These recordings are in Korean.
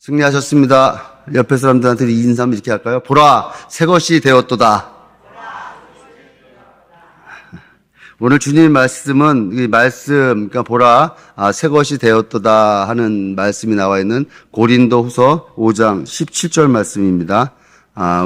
승리하셨습니다. 옆에 사람들한테 인사 한번 이렇게 할까요? 보라, 새 것이 되었도다. 오늘 주님 말씀은 이 말씀, 그러니까 보라, 새 것이 되었도다 하는 말씀이 나와 있는 고린도후서 5장 17절 말씀입니다.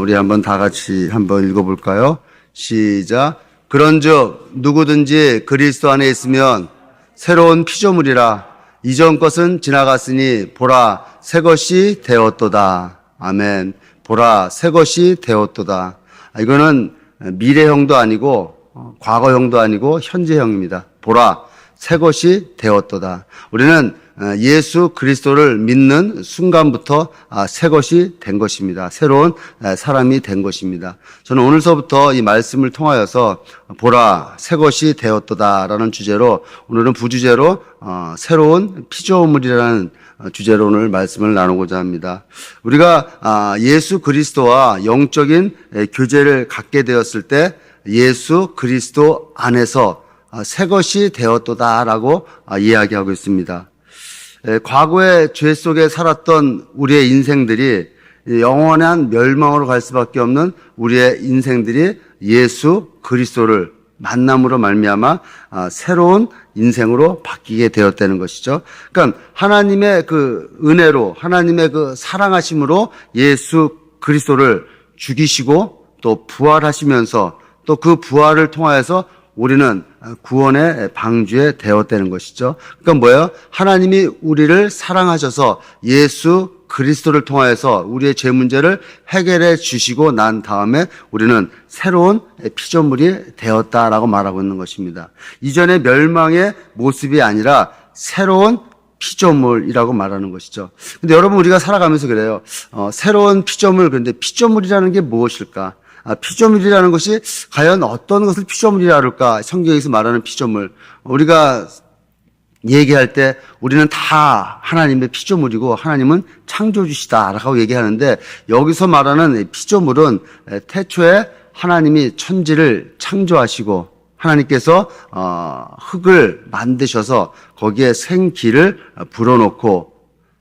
우리 한번 다 같이 한번 읽어볼까요? 시작. 그런즉 누구든지 그리스도 안에 있으면 새로운 피조물이라. 이전 것은 지나갔으니 보라, 새 것이 되었도다. 아멘. 보라, 새 것이 되었도다. 이거는 미래형도 아니고 과거형도 아니고 현재형입니다. 보라, 새 것이 되었도다. 우리는 예수 그리스도를 믿는 순간부터 새 것이 된 것입니다. 새로운 사람이 된 것입니다. 저는 오늘서부터 이 말씀을 통하여서 보라, 새 것이 되었도다라는 주제로, 오늘은 부주제로 새로운 피조물이라는 주제로 오늘 말씀을 나누고자 합니다. 우리가 예수 그리스도와 영적인 교제를 갖게 되었을 때 예수 그리스도 안에서 새 것이 되었도다라고 이야기하고 있습니다. 과거의 죄 속에 살았던 우리의 인생들이 영원한 멸망으로 갈 수밖에 없는 우리의 인생들이 예수 그리스도를 만남으로 말미암아 새로운 인생으로 바뀌게 되었다는 것이죠. 그러니까 하나님의 그 은혜로, 하나님의 그 사랑하심으로 예수 그리스도를 죽이시고 또 부활하시면서 또 그 부활을 통하여서 우리는 구원의 방주에 되었다는 것이죠. 그러니까 뭐예요? 하나님이 우리를 사랑하셔서 예수 그리스도를 통하여서 우리의 죄 문제를 해결해 주시고 난 다음에 우리는 새로운 피조물이 되었다라고 말하고 있는 것입니다. 이전의 멸망의 모습이 아니라 새로운 피조물이라고 말하는 것이죠. 근데 여러분, 우리가 살아가면서 그래요. 새로운 피조물, 그런데 피조물이라는 게 무엇일까? 피조물이라는 것이 과연 어떤 것을 피조물이라 그럴까? 성경에서 말하는 피조물. 우리가 얘기할 때 우리는 다 하나님의 피조물이고 하나님은 창조주시다라고 얘기하는데, 여기서 말하는 피조물은 태초에 하나님이 천지를 창조하시고 하나님께서 흙을 만드셔서 거기에 생기를 불어넣고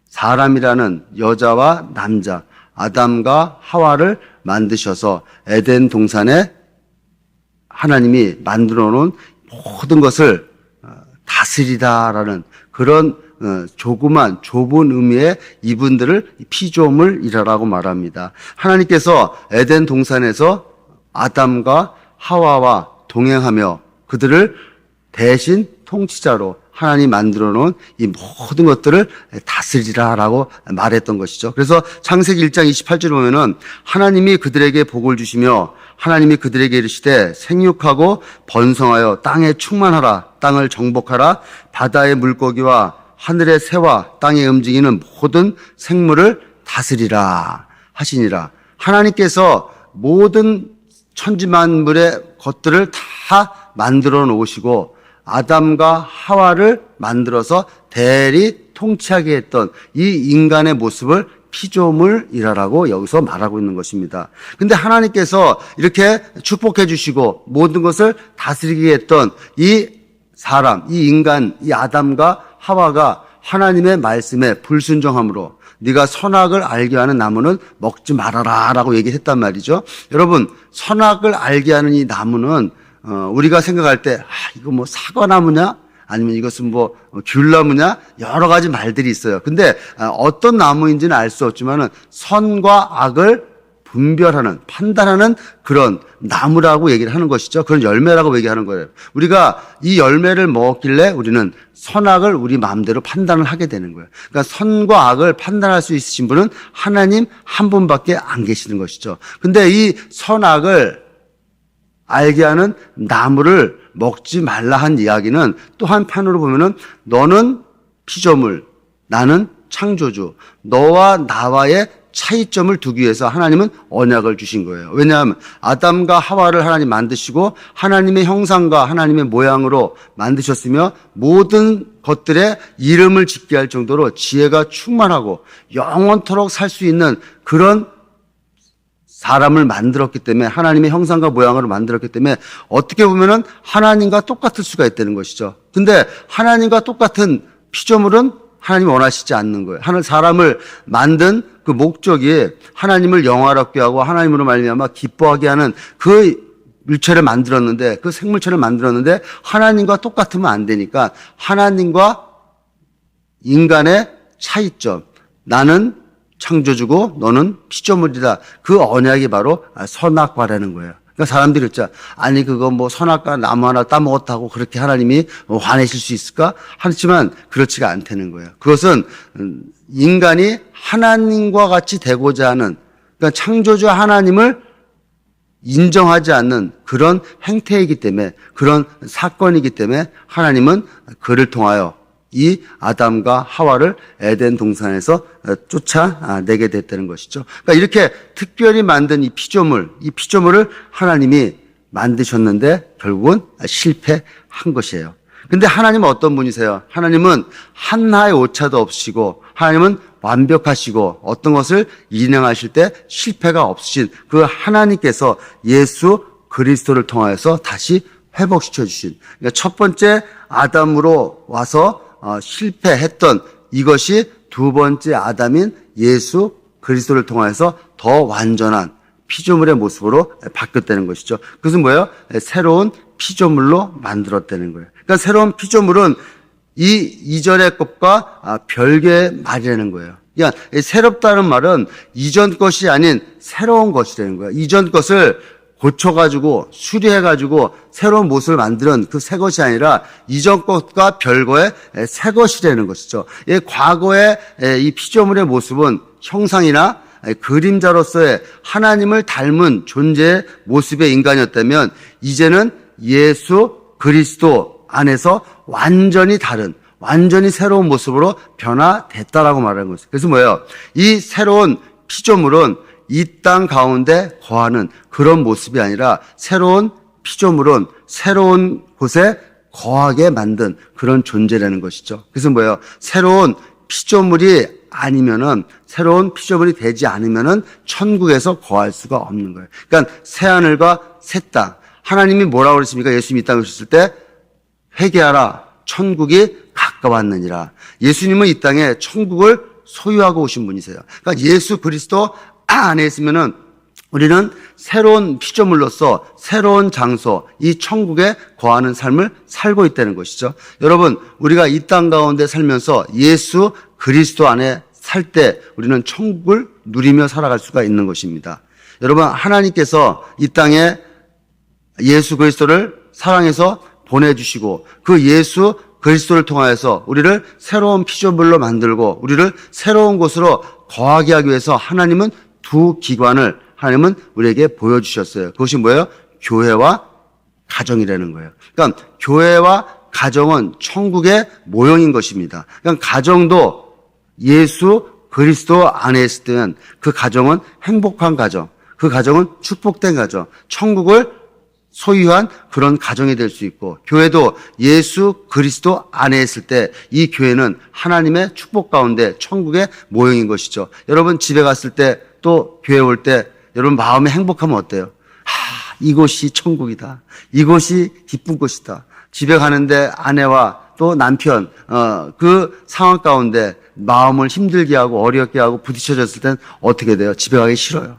사람이라는 여자와 남자, 아담과 하와를 만드셔서 에덴 동산에 하나님이 만들어 놓은 모든 것을 다스리다라는 그런 조그만 좁은 의미의 이분들을 피조물이라고 말합니다. 하나님께서 에덴 동산에서 아담과 하와와 동행하며 그들을 대신 통치자로 하나님 만들어 놓은 이 모든 것들을 다스리라라고 말했던 것이죠. 그래서 창세기 1장 28절에 보면은 하나님이 그들에게 복을 주시며 하나님이 그들에게 이르시되 생육하고 번성하여 땅에 충만하라, 땅을 정복하라, 바다의 물고기와 하늘의 새와 땅에 움직이는 모든 생물을 다스리라 하시니라. 하나님께서 모든 천지만물의 것들을 다 만들어 놓으시고 아담과 하와를 만들어서 대리 통치하게 했던 이 인간의 모습을 피조물이라고 여기서 말하고 있는 것입니다. 근데 하나님께서 이렇게 축복해 주시고 모든 것을 다스리게 했던 이 사람, 이 인간, 이 아담과 하와가 하나님의 말씀에 불순종함으로 네가 선악을 알게 하는 나무는 먹지 말아라 라고 얘기했단 말이죠. 여러분, 선악을 알게 하는 이 나무는 우리가 생각할 때 이거 뭐 사과나무냐? 아니면 이것은 뭐 귤나무냐? 여러 가지 말들이 있어요. 근데 어떤 나무인지는 알 수 없지만은 선과 악을 분별하는, 판단하는 그런 나무라고 얘기를 하는 것이죠. 그런 열매라고 얘기하는 거예요. 우리가 이 열매를 먹었길래 우리는 선악을 우리 마음대로 판단을 하게 되는 거예요. 그러니까 선과 악을 판단할 수 있으신 분은 하나님 한 분밖에 안 계시는 것이죠. 근데 이 선악을 알게 하는 나무를 먹지 말라 한 이야기는 또 한편으로 보면은 너는 피조물, 나는 창조주, 너와 나와의 차이점을 두기 위해서 하나님은 언약을 주신 거예요. 왜냐하면 아담과 하와를 하나님 만드시고 하나님의 형상과 하나님의 모양으로 만드셨으며 모든 것들의 이름을 짓게 할 정도로 지혜가 충만하고 영원토록 살 수 있는 그런 사람을 만들었기 때문에, 하나님의 형상과 모양으로 만들었기 때문에 어떻게 보면은 하나님과 똑같을 수가 있다는 것이죠. 근데 하나님과 똑같은 피조물은 하나님이 원하시지 않는 거예요. 사람을 만든 그 목적이 하나님을 영화롭게 하고 하나님으로 말미암아 기뻐하게 하는 그 일체를 만들었는데, 그 생물체를 만들었는데 하나님과 똑같으면 안 되니까 하나님과 인간의 차이점, 나는 창조주고 너는 피조물이다. 그 언약이 바로 선악과라는 거예요. 그러니까 사람들이 있죠. 아니 그거 뭐 선악과 나무 하나 따먹었다고 그렇게 하나님이 화내실 수 있을까? 하지만 그렇지가 않다는 거예요. 그것은 인간이 하나님과 같이 되고자 하는, 그러니까 창조주 하나님을 인정하지 않는 그런 행태이기 때문에, 그런 사건이기 때문에 하나님은 그를 통하여 이 아담과 하와를 에덴 동산에서 쫓아내게 됐다는 것이죠. 그러니까 이렇게 특별히 만든 이 피조물을 하나님이 만드셨는데 결국은 실패한 것이에요. 근데 하나님은 어떤 분이세요? 하나님은 한나의 오차도 없으시고, 하나님은 완벽하시고, 어떤 것을 인행하실 때 실패가 없으신 그 하나님께서 예수 그리스도를 통하여서 다시 회복시켜 주신, 그러니까 첫 번째 아담으로 와서 실패했던 이것이 두 번째 아담인 예수 그리스도를 통해서 더 완전한 피조물의 모습으로 바뀌었다는 것이죠. 그것은 뭐예요? 새로운 피조물로 만들었다는 거예요. 그러니까 새로운 피조물은 이전의 것과 별개의 말이라는 거예요. 그러니까 새롭다는 말은 이전 것이 아닌 새로운 것이라는 거예요. 이전 것을 고쳐가지고 수리해가지고 새로운 모습을 만드는 그 새 것이 아니라 이전 것과 별거의 새 것이라는 것이죠. 과거의 이 피조물의 모습은 형상이나 그림자로서의 하나님을 닮은 존재의 모습의 인간이었다면, 이제는 예수 그리스도 안에서 완전히 다른, 완전히 새로운 모습으로 변화됐다라고 말하는 것이죠. 그래서 뭐예요? 이 새로운 피조물은 이 땅 가운데 거하는 그런 모습이 아니라, 새로운 피조물은 새로운 곳에 거하게 만든 그런 존재라는 것이죠. 그래서 뭐예요? 새로운 피조물이 아니면은, 새로운 피조물이 되지 않으면은 천국에서 거할 수가 없는 거예요. 그러니까 새하늘과 새 땅. 하나님이 뭐라고 그러십니까? 예수님이 이 땅에 오셨을 때 회개하라, 천국이 가까웠느니라. 예수님은 이 땅에 천국을 소유하고 오신 분이세요. 그러니까 예수 그리스도 안에 있으면은 우리는 새로운 피조물로서 새로운 장소, 이 천국에 거하는 삶을 살고 있다는 것이죠. 여러분, 우리가 이 땅 가운데 살면서 예수 그리스도 안에 살 때 우리는 천국을 누리며 살아갈 수가 있는 것입니다. 여러분, 하나님께서 이 땅에 예수 그리스도를 사랑해서 보내주시고, 그 예수 그리스도를 통하여서 우리를 새로운 피조물로 만들고 우리를 새로운 곳으로 거하게 하기 위해서 하나님은 두 기관을 하나님은 우리에게 보여주셨어요. 그것이 뭐예요? 교회와 가정이라는 거예요. 그러니까 교회와 가정은 천국의 모형인 것입니다. 그러니까 가정도 예수 그리스도 안에 있을 때는 그 가정은 행복한 가정, 그 가정은 축복된 가정, 천국을 소유한 그런 가정이 될 수 있고, 교회도 예수 그리스도 안에 있을 때 이 교회는 하나님의 축복 가운데 천국의 모형인 것이죠. 여러분 집에 갔을 때, 또 교회 올 때 여러분 마음이 행복하면 어때요? 이곳이 천국이다. 이곳이 기쁜 곳이다. 집에 가는데 아내와 또 남편 그 상황 가운데 마음을 힘들게 하고 어렵게 하고 부딪혀졌을 땐 어떻게 돼요? 집에 가기 싫어요.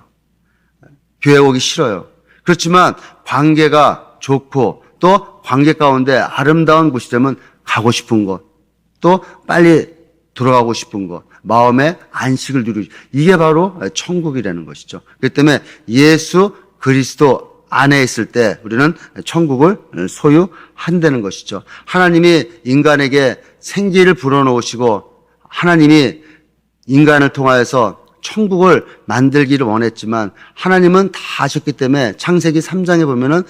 교회 오기 싫어요. 그렇지만 관계가 좋고 또 관계 가운데 아름다운 곳이 되면 가고 싶은 곳, 또 빨리 돌아가고 싶은 곳, 마음의 안식을 누리고, 이게 바로 천국이라는 것이죠. 그렇기 때문에 예수 그리스도 안에 있을 때 우리는 천국을 소유한다는 것이죠. 하나님이 인간에게 생기를 불어넣으시고 하나님이 인간을 통하여서 천국을 만들기를 원했지만 하나님은 다 하셨기 때문에 창세기 3장에 보면은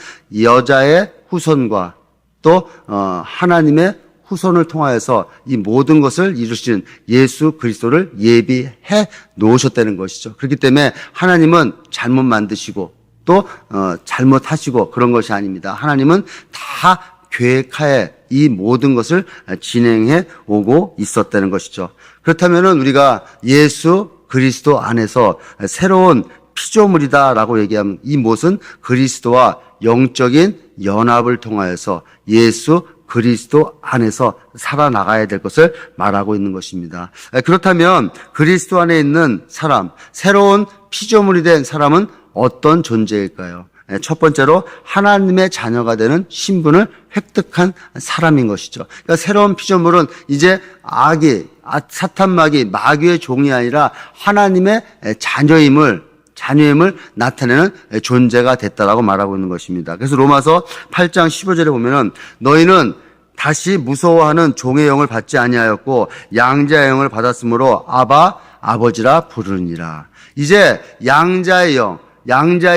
여자의 후손과 또 하나님의 후손을 통하여서 이 모든 것을 이루신 예수 그리스도를 예비해 놓으셨다는 것이죠. 그렇기 때문에 하나님은 잘못 만드시고 또 잘못하시고 그런 것이 아닙니다. 하나님은 다 계획하에 이 모든 것을 진행해 오고 있었다는 것이죠. 그렇다면은 우리가 예수 그리스도 안에서 새로운 피조물이다라고 얘기하면 이 무엇은 그리스도와 영적인 연합을 통하여서 예수 그리스도 안에서 살아나가야 될 것을 말하고 있는 것입니다. 그렇다면 그리스도 안에 있는 사람, 새로운 피조물이 된 사람은 어떤 존재일까요? 첫 번째로 하나님의 자녀가 되는 신분을 획득한 사람인 것이죠. 그러니까 새로운 피조물은 이제 사탄 마귀의 종이 아니라 하나님의 자녀임을 나타내는 존재가 됐다라고 말하고 있는 것입니다. 그래서 로마서 8장 15절에 보면은 너희는 다시 무서워하는 종의 영을 받지 아니하였고 양자의 영을 받았으므로 아바 아버지라 부르니라. 이제 양자의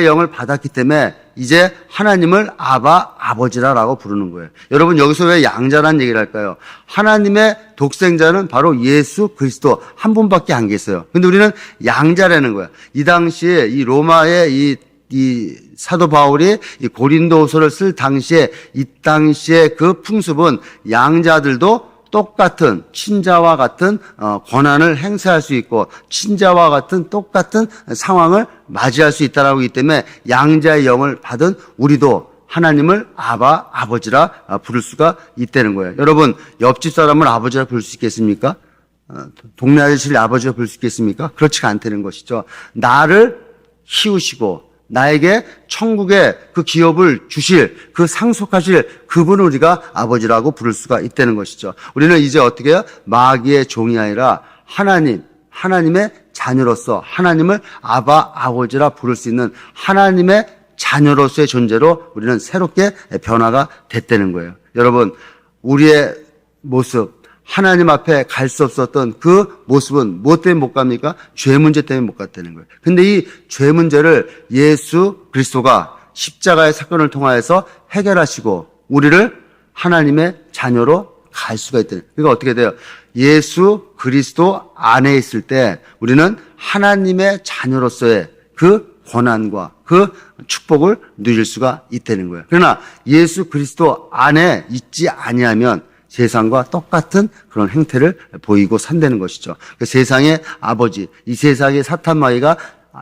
영을 받았기 때문에 이제 하나님을 아바 아버지라라고 부르는 거예요. 여러분 여기서 왜 양자라는 얘기를 할까요? 하나님의 독생자는 바로 예수 그리스도 한 분밖에 안 계세요. 근데 우리는 양자라는 거야. 이 당시에 이 로마의 이 사도 바울이 이 고린도후서를 쓸 당시에 이 당시에 그 풍습은 양자들도 똑같은 친자와 같은 권한을 행사할 수 있고 친자와 같은 똑같은 상황을 맞이할 수 있다라고 하기 때문에 양자의 영을 받은 우리도 하나님을 아바 아버지라 부를 수가 있다는 거예요. 여러분 옆집 사람을 아버지라 부를 수 있겠습니까? 동네 아저씨를 아버지라 부를 수 있겠습니까? 그렇지가 않다는 것이죠. 나를 키우시고 나에게 천국의 그 기업을 주실, 그 상속하실 그분을 우리가 아버지라고 부를 수가 있다는 것이죠. 우리는 이제 어떻게 해요? 마귀의 종이 아니라 하나님의 자녀로서 하나님을 아바 아버지라 부를 수 있는 하나님의 자녀로서의 존재로 우리는 새롭게 변화가 됐다는 거예요. 여러분, 우리의 모습, 하나님 앞에 갈 수 없었던 그 모습은 무엇 때문에 못 갑니까? 죄 문제 때문에 못 갔다는 거예요. 근데 이 죄 문제를 예수 그리스도가 십자가의 사건을 통하여서 해결하시고 우리를 하나님의 자녀로 갈 수가 있다는 거예요. 그러니까 어떻게 돼요? 예수 그리스도 안에 있을 때 우리는 하나님의 자녀로서의 그 권한과 그 축복을 누릴 수가 있다는 거예요. 그러나 예수 그리스도 안에 있지 아니하면 세상과 똑같은 그런 행태를 보이고 산다는 것이죠. 그 세상의 아버지, 이 세상의 사탄 마귀가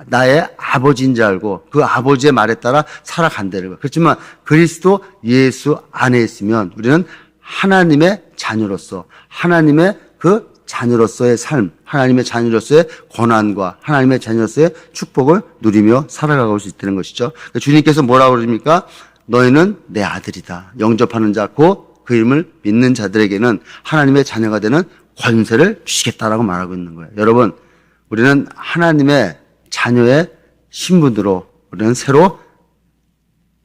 나의 아버지인 줄 알고 그 아버지의 말에 따라 살아간다는 거예요. 그렇지만 그리스도 예수 안에 있으면 우리는 하나님의 자녀로서 하나님의 그 자녀로서의 삶, 하나님의 자녀로서의 권한과 하나님의 자녀로서의 축복을 누리며 살아가고 수 있다는 것이죠. 주님께서 뭐라고 그러십니까? 너희는 내 아들이다. 영접하는 자 곧 그 이름을 믿는 자들에게는 하나님의 자녀가 되는 권세를 주시겠다라고 말하고 있는 거예요. 여러분, 우리는 하나님의 자녀의 신분으로 우리는 새로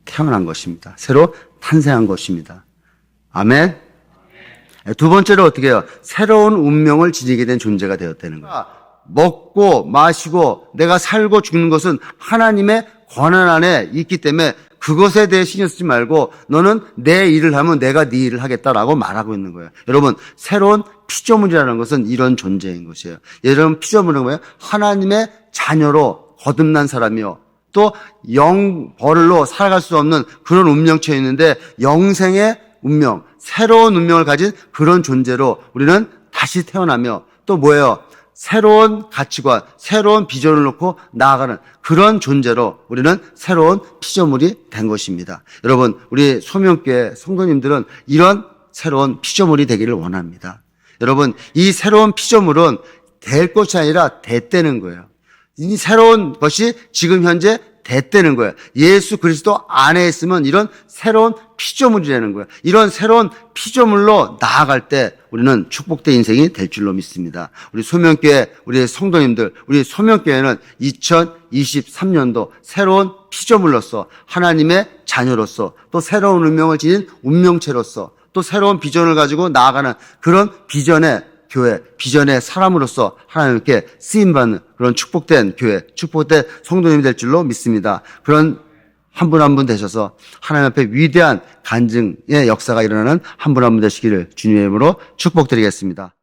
태어난 것입니다. 새로 탄생한 것입니다. 아멘. 두 번째로 어떻게 해요? 새로운 운명을 지니게 된 존재가 되었다는 거예요. 먹고 마시고 내가 살고 죽는 것은 하나님의 권한 안에 있기 때문에 그것에 대해 신경 쓰지 말고 너는 내 일을 하면 내가 네 일을 하겠다라고 말하고 있는 거예요. 여러분, 새로운 피조물이라는 것은 이런 존재인 것이에요. 여러분, 피조물은 뭐예요? 하나님의 자녀로 거듭난 사람이요. 또 영벌로 살아갈 수 없는 그런 운명체에 있는데 영생의 운명, 새로운 운명을 가진 그런 존재로 우리는 다시 태어나며 또 뭐예요? 새로운 가치관, 새로운 비전을 놓고 나아가는 그런 존재로 우리는 새로운 피조물이 된 것입니다. 여러분, 우리 소명교회 성도님들은 이런 새로운 피조물이 되기를 원합니다. 여러분, 이 새로운 피조물은 될 것이 아니라 됐다는 거예요. 이 새로운 것이 지금 현재 됐다는 거예요. 예수 그리스도 안에 있으면 이런 새로운 피조물이라는 거예요. 이런 새로운 피조물로 나아갈 때 우리는 축복된 인생이 될 줄로 믿습니다. 우리 소명교회, 우리 성도님들, 우리 소명교회는 2023년도 새로운 피조물로서 하나님의 자녀로서 또 새로운 운명을 지닌 운명체로서 또 새로운 비전을 가지고 나아가는 그런 비전의 교회, 비전의 사람으로서 하나님께 쓰임받는 그런 축복된 교회, 축복된 성도님이 될 줄로 믿습니다. 그런 한 분 한 분 되셔서 하나님 앞에 위대한 간증의 역사가 일어나는 한 분 한 분 되시기를 주님의 이름으로 축복드리겠습니다.